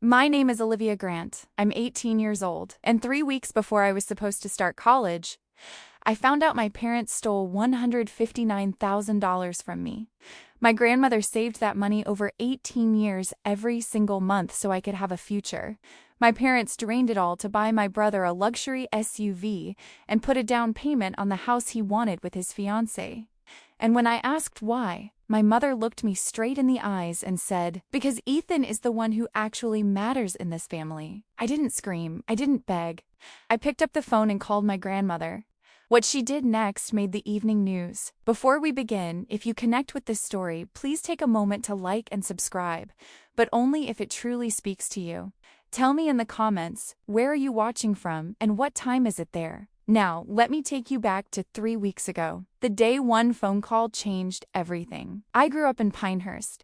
My name is Olivia Grant. I'm 18 years old, and 3 weeks before I was supposed to start college, I found out my parents stole $159,000 from me. My grandmother saved that money over 18 years every single month so I could have a future. My parents drained it all to buy my brother a luxury SUV and put a down payment on the house he wanted with his fiancée. And when I asked why, my mother looked me straight in the eyes and said, "Because Ethan is the one who actually matters in this family." I didn't scream. I didn't beg. I picked up the phone and called my grandmother. What she did next made the evening news. Before we begin, if you connect with this story, please take a moment to like and subscribe, but only if it truly speaks to you. Tell me in the comments, where are you watching from and what time is it there? Now, let me take you back to 3 weeks ago. The day one phone call changed everything. I grew up in Pinehurst,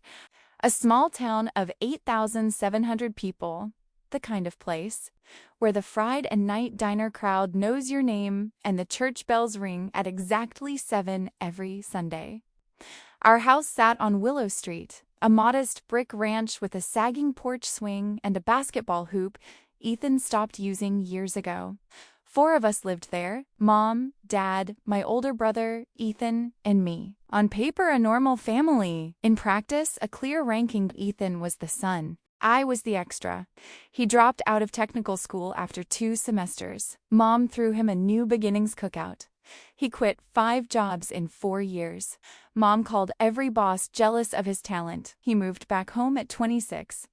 a small town of 8,700 people, the kind of place where the Friday and night diner crowd knows your name and the church bells ring at exactly 7 every Sunday. Our house sat on Willow Street, a modest brick ranch with a sagging porch swing and a basketball hoop Ethan stopped using years ago. 4 of us lived there: Mom, Dad, my older brother, Ethan, and me. On paper, a normal family. In practice, a clear ranking. Ethan was the son. I was the extra. He dropped out of technical school after 2 semesters. Mom threw him a new beginnings cookout. He quit 5 jobs in 4 years. Mom called every boss jealous of his talent. He moved back home at 26.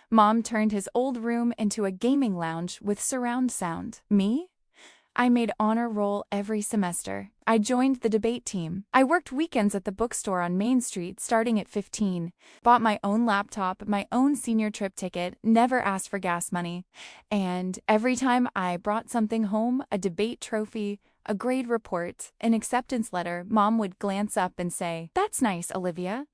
Mom turned his old room into a gaming lounge with surround sound. Me? I made honor roll every semester. I joined the debate team. I worked weekends at the bookstore on Main Street starting at 15. Bought my own laptop, my own senior trip ticket, never asked for gas money. And every time I brought something home, a debate trophy, a grade report, an acceptance letter, Mom would glance up and say, "That's nice, Olivia."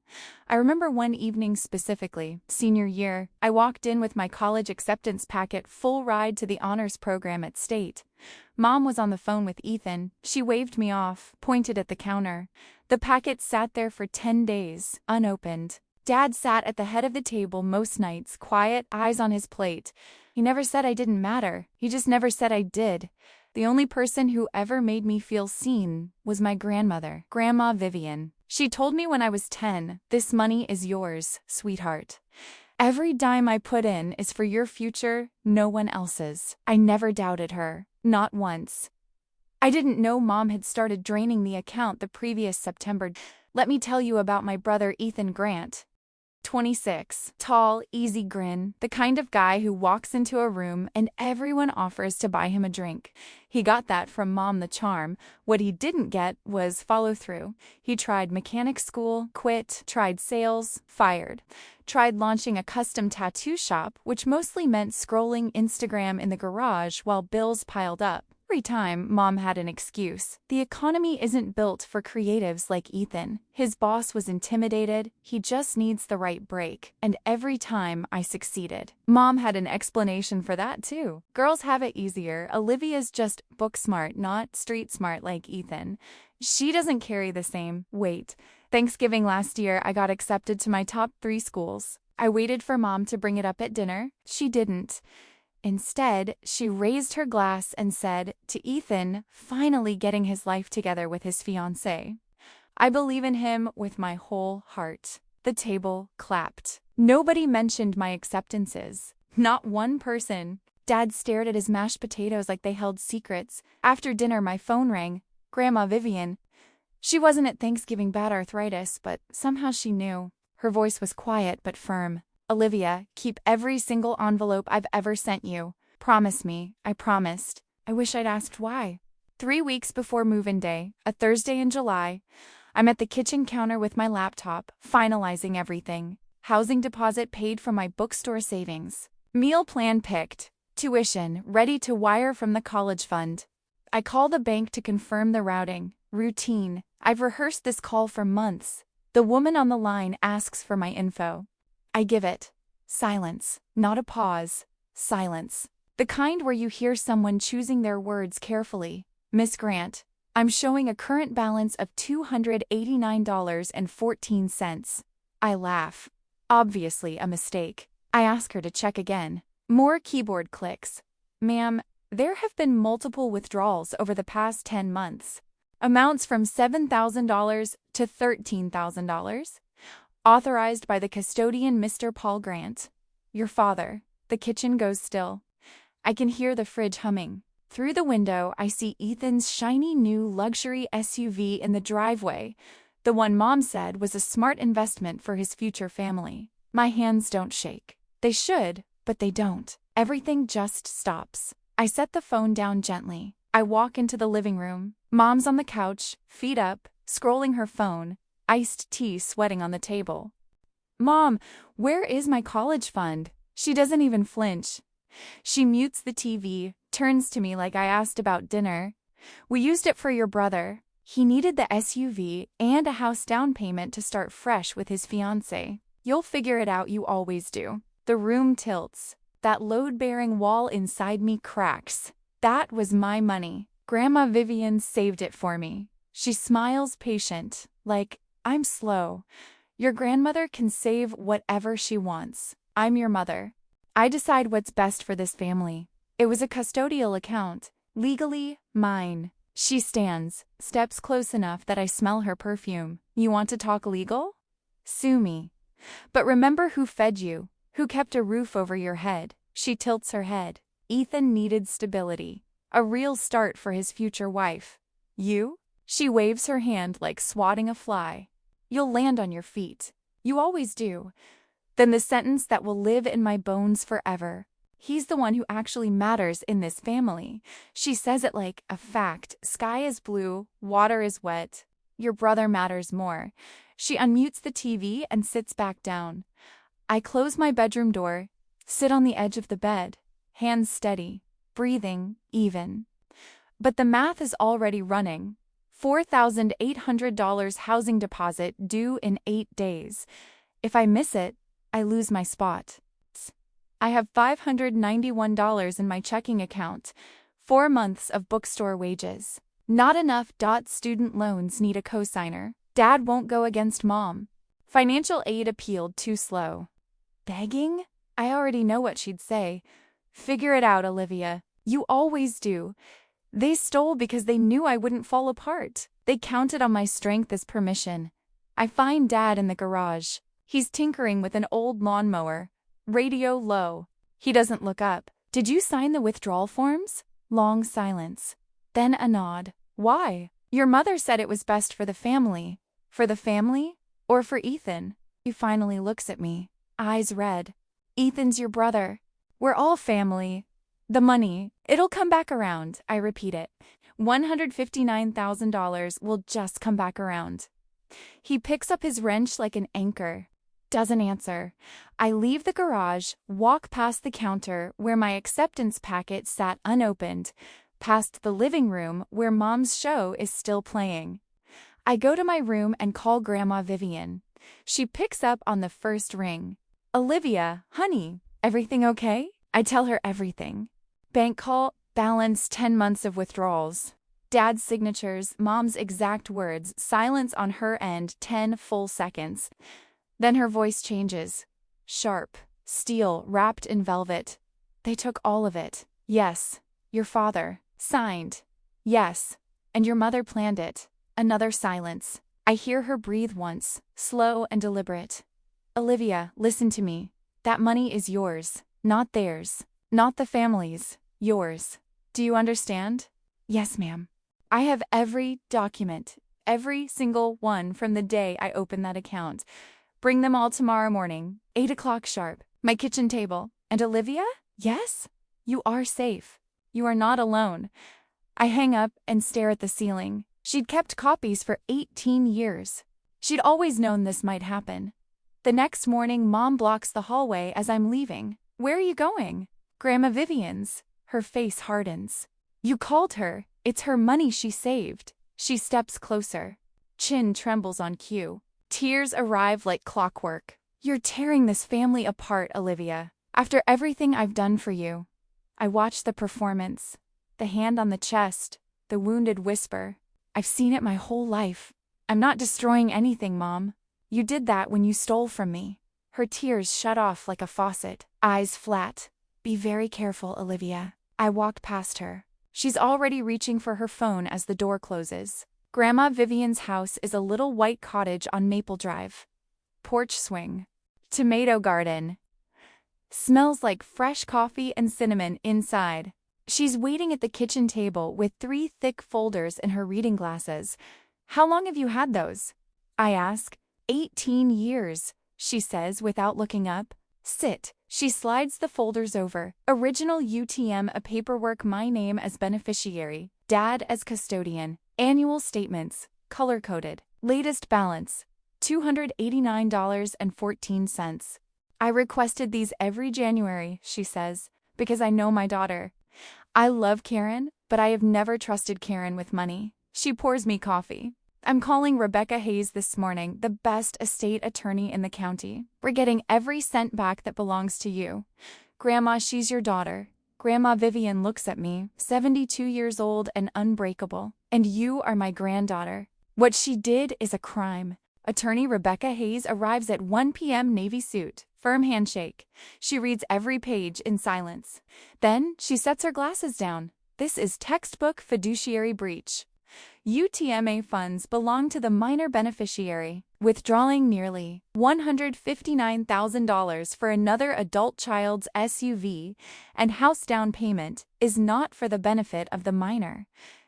I remember one evening specifically, senior year, I walked in with my college acceptance packet, full ride to the honors program at State. Mom was on the phone with Ethan. She waved me off, pointed at the counter. The packet sat there for 10 days, unopened. Dad sat at the head of the table most nights, quiet, eyes on his plate. He never said I didn't matter. He just never said I did. The only person who ever made me feel seen was my grandmother, Grandma Vivian. She told me when I was 10, "This money is yours, sweetheart. Every dime I put in is for your future, no one else's." I never doubted her, not once. I didn't know Mom had started draining the account the previous September. Let me tell you about my brother Ethan Grant. 26, tall, easy grin, the kind of guy who walks into a room and everyone offers to buy him a drink. He got that from Mom the charm. What he didn't get was follow through. He tried mechanic school, quit, tried sales, fired. Tried launching a custom tattoo shop, which mostly meant scrolling Instagram in the garage while bills piled up. Every time, Mom had an excuse. The economy isn't built for creatives like Ethan. His boss was intimidated. He just needs the right break. And every time, I succeeded. Mom had an explanation for that too. Girls have it easier. Olivia's just book smart, not street smart like Ethan. She doesn't carry the same weight. Thanksgiving last year, I got accepted to my top 3 schools. I waited for Mom to bring it up at dinner. She didn't. Instead, she raised her glass and said, "To Ethan, finally getting his life together with his fiancée. I believe in him with my whole heart." The table clapped. Nobody mentioned my acceptances. Not one person. Dad stared at his mashed potatoes like they held secrets. After dinner, my phone rang. Grandma Vivian. She wasn't at Thanksgiving, bad arthritis, but somehow she knew. Her voice was quiet but firm. "Olivia, keep every single envelope I've ever sent you. Promise me." I promised. I wish I'd asked why. 3 weeks before move-in day, a Thursday in July, I'm at the kitchen counter with my laptop, finalizing everything. Housing deposit paid from my bookstore savings. Meal plan picked. Tuition ready to wire from the college fund. I call the bank to confirm the routing. Routine. I've rehearsed this call for months. The woman on the line asks for my info. I give it. Silence. Not a pause. Silence. The kind where you hear someone choosing their words carefully. "Miss Grant, I'm showing a current balance of $289.14. I laugh. Obviously a mistake. I ask her to check again. More keyboard clicks. Ma'am, there have been multiple withdrawals over the past 10 months. Amounts from $7,000 to $13,000. Authorized by the custodian Mr. Paul Grant. Your father. The kitchen goes still. I can hear the fridge humming. Through the window, I see Ethan's shiny new luxury SUV in the driveway, the one Mom said was a smart investment for his future family. My hands don't shake. They should, but they don't. Everything just stops. I set the phone down gently. I walk into the living room. Mom's on the couch, feet up, scrolling her phone, iced tea sweating on the table. Mom, where is my college fund? She doesn't even flinch. She mutes the TV, turns to me like I asked about dinner. We used it for your brother. He needed the SUV and a house down payment to start fresh with his fiancée. You'll figure it out, you always do. The room tilts. That load-bearing wall inside me cracks. That was my money. Grandma Vivian saved it for me. She smiles patient, like, I'm slow. Your grandmother can save whatever she wants. I'm your mother. I decide what's best for this family. It was a custodial account, legally mine. She stands, steps close enough that I smell her perfume. You want to talk legal? Sue me. But remember who fed you, who kept a roof over your head. She tilts her head. Ethan needed stability, a real start for his future wife. You? She waves her hand like swatting a fly. You'll land on your feet. You always do. Then the sentence that will live in my bones forever. He's the one who actually matters in this family. She says it like a fact. Sky is blue, water is wet. Your brother matters more. She unmutes the TV and sits back down. I close my bedroom door, sit on the edge of the bed, hands steady, breathing even. But the math is already running. $4,800 housing deposit due in 8 days. If I miss it, I lose my spot. I have $591 in my checking account, 4 months of bookstore wages. Not enough. Student loans need a cosigner. Dad won't go against Mom. Financial aid appealed too slow. Begging? I already know what she'd say. Figure it out, Olivia. You always do. They stole because they knew I wouldn't fall apart. They counted on my strength as permission. I find Dad in the garage. He's tinkering with an old lawnmower. Radio low. He doesn't look up. Did you sign the withdrawal forms? Long silence. Then a nod. Why? Your mother said it was best for the family. For the family? Or for Ethan? He finally looks at me. Eyes red. Ethan's your brother. We're all family. The money. It'll come back around. I repeat it. $159,000 will just come back around. He picks up his wrench like an anchor. Doesn't answer. I leave the garage, walk past the counter where my acceptance packet sat unopened, past the living room where Mom's show is still playing. I go to my room and call Grandma Vivian. She picks up on the first ring. Olivia, honey, everything okay? I tell her everything. Bank call, balance 10 months of withdrawals. Dad's signatures, Mom's exact words, silence on her end 10 full seconds. Then her voice changes. Sharp, steel, wrapped in velvet. They took all of it. Yes. Your father. Signed. Yes. And your mother planned it. Another silence. I hear her breathe once, slow and deliberate. Olivia, listen to me. That money is yours, not theirs. Not the family's. Yours. Do you understand? Yes, ma'am. I have every document, every single one from the day I opened that account. Bring them all tomorrow morning, 8 o'clock sharp. My kitchen table. And Olivia? Yes? You are safe. You are not alone. I hang up and stare at the ceiling. She'd kept copies for 18 years. She'd always known this might happen. The next morning, Mom blocks the hallway as I'm leaving. Where are you going? Grandma Vivian's. Her face hardens. You called her. It's her money she saved. She steps closer. Chin trembles on cue. Tears arrive like clockwork. You're tearing this family apart, Olivia. After everything I've done for you. I watch the performance. The hand on the chest. The wounded whisper. I've seen it my whole life. I'm not destroying anything, Mom. You did that when you stole from me. Her tears shut off like a faucet. Eyes flat. Be very careful, Olivia. I walked past her. She's already reaching for her phone as the door closes. Grandma Vivian's house is a little white cottage on Maple Drive. Porch swing. Tomato garden. Smells like fresh coffee and cinnamon inside. She's waiting at the kitchen table with 3 thick folders in her reading glasses. How long have you had those? I ask. 18 years, she says without looking up. Sit. She slides the folders over. Original UTM, a paperwork, my name as beneficiary, dad as custodian, annual statements, color-coded, latest balance, $289.14. I requested these every January, she says, because I know my daughter. I love Karen, but I have never trusted Karen with money. She pours me coffee. I'm calling Rebecca Hayes this morning, the best estate attorney in the county. We're getting every cent back that belongs to you. Grandma, she's your daughter. Grandma Vivian looks at me, 72 years old and unbreakable. And you are my granddaughter. What she did is a crime. Attorney Rebecca Hayes arrives at 1 p.m. navy suit, firm handshake. She reads every page in silence. Then she sets her glasses down. This is textbook fiduciary breach. UTMA funds belong to the minor beneficiary. Withdrawing nearly $159,000 for another adult child's SUV and house down payment is not for the benefit of the minor.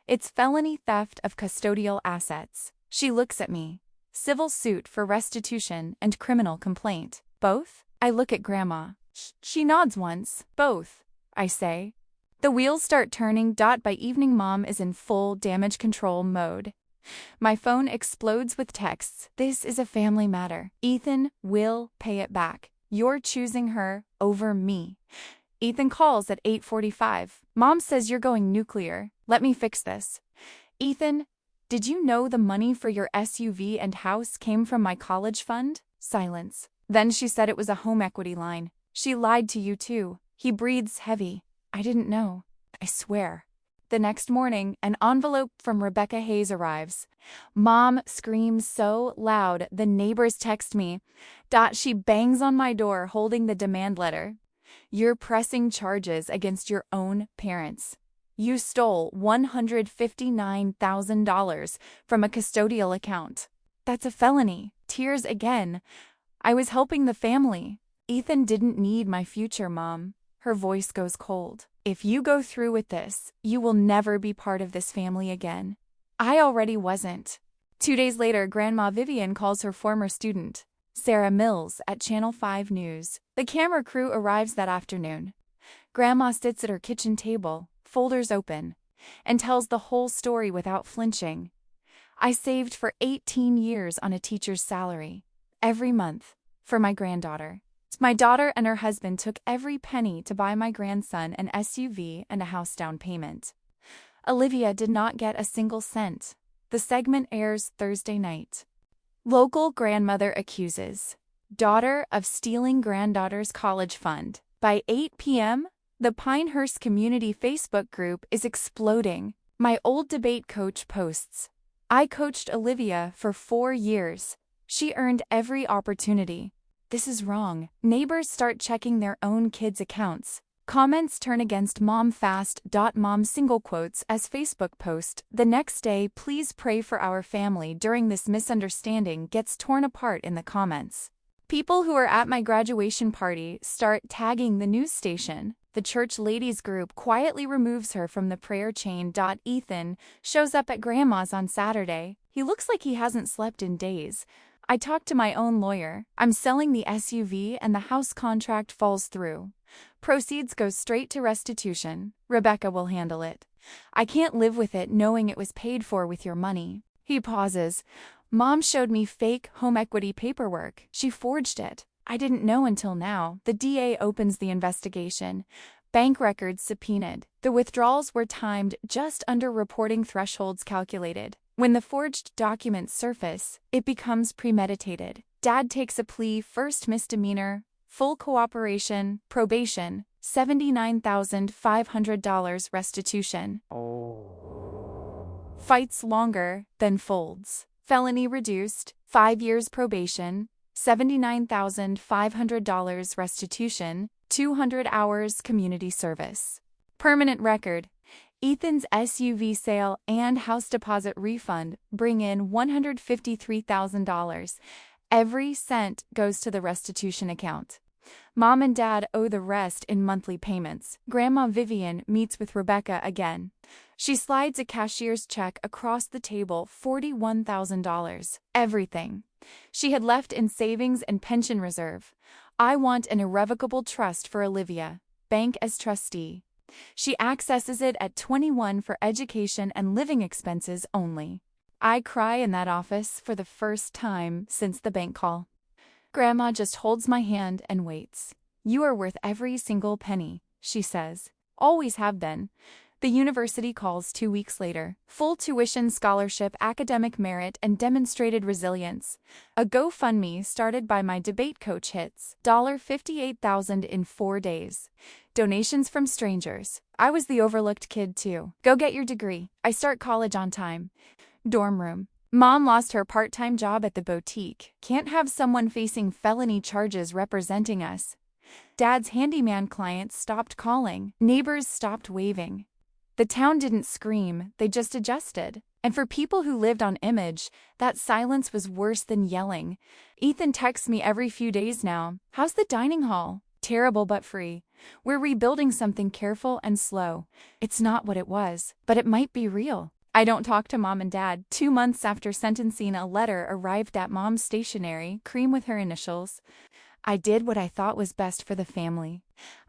It's felony theft of custodial assets. She looks at me. Civil suit for restitution and criminal complaint. Both? I look at Grandma. She nods once. Both, I say. The wheels start turning. By evening, Mom is in full damage control mode. My phone explodes with texts. This is a family matter. Ethan will pay it back. You're choosing her over me. Ethan calls at 8:45. Mom says you're going nuclear. Let me fix this. Ethan, did you know the money for your SUV and house came from my college fund? Silence. Then she said it was a home equity line. She lied to you too. He breathes heavy. I didn't know. I swear. The next morning, an envelope from Rebecca Hayes arrives. Mom screams so loud the neighbors text me. She bangs on my door holding the demand letter. You're pressing charges against your own parents. You stole $159,000 from a custodial account. That's a felony. Tears again. I was helping the family. Ethan didn't need my future, Mom. Her voice goes cold. If you go through with this, you will never be part of this family again. I already wasn't. 2 days later, Grandma Vivian calls her former student, Sarah Mills, at Channel 5 News. The camera crew arrives that afternoon. Grandma sits at her kitchen table, folders open, and tells the whole story without flinching. I saved for 18 years on a teacher's salary, every month, for my granddaughter. My daughter and her husband took every penny to buy my grandson an SUV and a house down payment. Olivia did not get a single cent. The segment airs Thursday night. Local grandmother accuses daughter of stealing granddaughter's college fund. By 8 p.m., the Pinehurst Community Facebook group is exploding. My old debate coach posts, I coached Olivia for 4 years. She earned every opportunity. This is wrong. Neighbors start checking their own kids' accounts. Comments turn against mom fast. Mom single quotes as Facebook post. The next day, please pray for our family during this misunderstanding gets torn apart in the comments. People who are at my graduation party start tagging the news station. The church ladies group quietly removes her from the prayer chain. Ethan shows up at Grandma's on Saturday. He looks like he hasn't slept in days. I talked to my own lawyer. I'm selling the SUV and the house contract falls through. Proceeds go straight to restitution. Rebecca will handle it. I can't live with it knowing it was paid for with your money. He pauses. Mom showed me fake home equity paperwork. She forged it. I didn't know until now. The DA opens the investigation. Bank records subpoenaed. The withdrawals were timed just under reporting thresholds calculated. When the forged documents surface, it becomes premeditated. Dad takes a plea, first misdemeanor, full cooperation, probation, $79,500 restitution. Fights longer, then folds. Felony reduced, 5 years probation, $79,500 restitution, 200 hours community service. Permanent record. Ethan's SUV sale and house deposit refund bring in $153,000. Every cent goes to the restitution account. Mom and Dad owe the rest in monthly payments. Grandma Vivian meets with Rebecca again. She slides a cashier's check across the table, $41,000. Everything she had left in savings and pension reserve. I want an irrevocable trust for Olivia. Bank as trustee. She accesses it at 21 for education and living expenses only. I cry in that office for the first time since the bank call. Grandma just holds my hand and waits. You are worth every single penny, she says. Always have been. The university calls 2 weeks later. Full tuition scholarship, academic merit, and demonstrated resilience. A GoFundMe started by my debate coach hits $58,000 in 4 days. Donations from strangers. I was the overlooked kid too. Go get your degree. I start college on time. Dorm room. Mom lost her part-time job at the boutique. Can't have someone facing felony charges representing us. Dad's handyman clients stopped calling. Neighbors stopped waving. The town didn't scream, they just adjusted. And for people who lived on image, that silence was worse than yelling. Ethan texts me every few days now. How's the dining hall? Terrible but free. We're rebuilding something careful and slow. It's not what it was, but it might be real. I don't talk to Mom and Dad. 2 months after sentencing, a letter arrived at Mom's stationery, cream with her initials. I did what I thought was best for the family.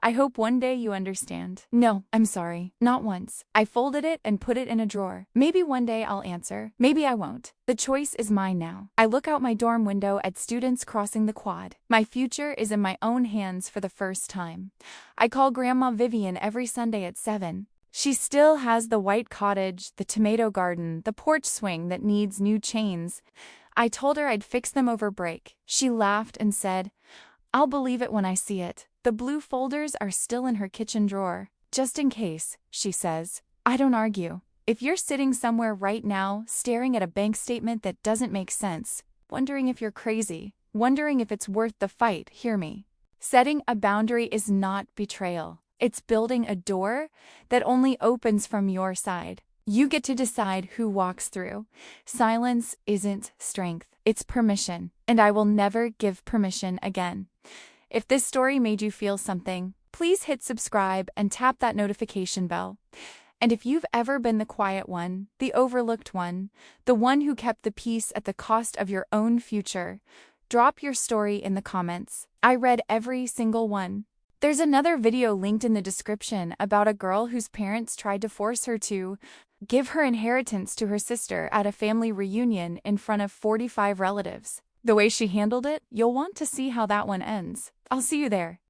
I hope one day you understand. No, I'm sorry. Not once. I folded it and put it in a drawer. Maybe one day I'll answer. Maybe I won't. The choice is mine now. I look out my dorm window at students crossing the quad. My future is in my own hands for the first time. I call Grandma Vivian every Sunday at 7. She still has the white cottage, the tomato garden, the porch swing that needs new chains. I told her I'd fix them over break. She laughed and said, I'll believe it when I see it. The blue folders are still in her kitchen drawer. Just in case, she says. I don't argue. If you're sitting somewhere right now, staring at a bank statement that doesn't make sense, wondering if you're crazy, wondering if it's worth the fight, hear me. Setting a boundary is not betrayal. It's building a door that only opens from your side. You get to decide who walks through. Silence isn't strength, it's permission, and I will never give permission again. If this story made you feel something, please hit subscribe and tap that notification bell. And if you've ever been the quiet one, the overlooked one, the one who kept the peace at the cost of your own future, drop your story in the comments. I read every single one. There's another video linked in the description about a girl whose parents tried to force her to give her inheritance to her sister at a family reunion in front of 45 relatives. The way she handled it, you'll want to see how that one ends. I'll see you there.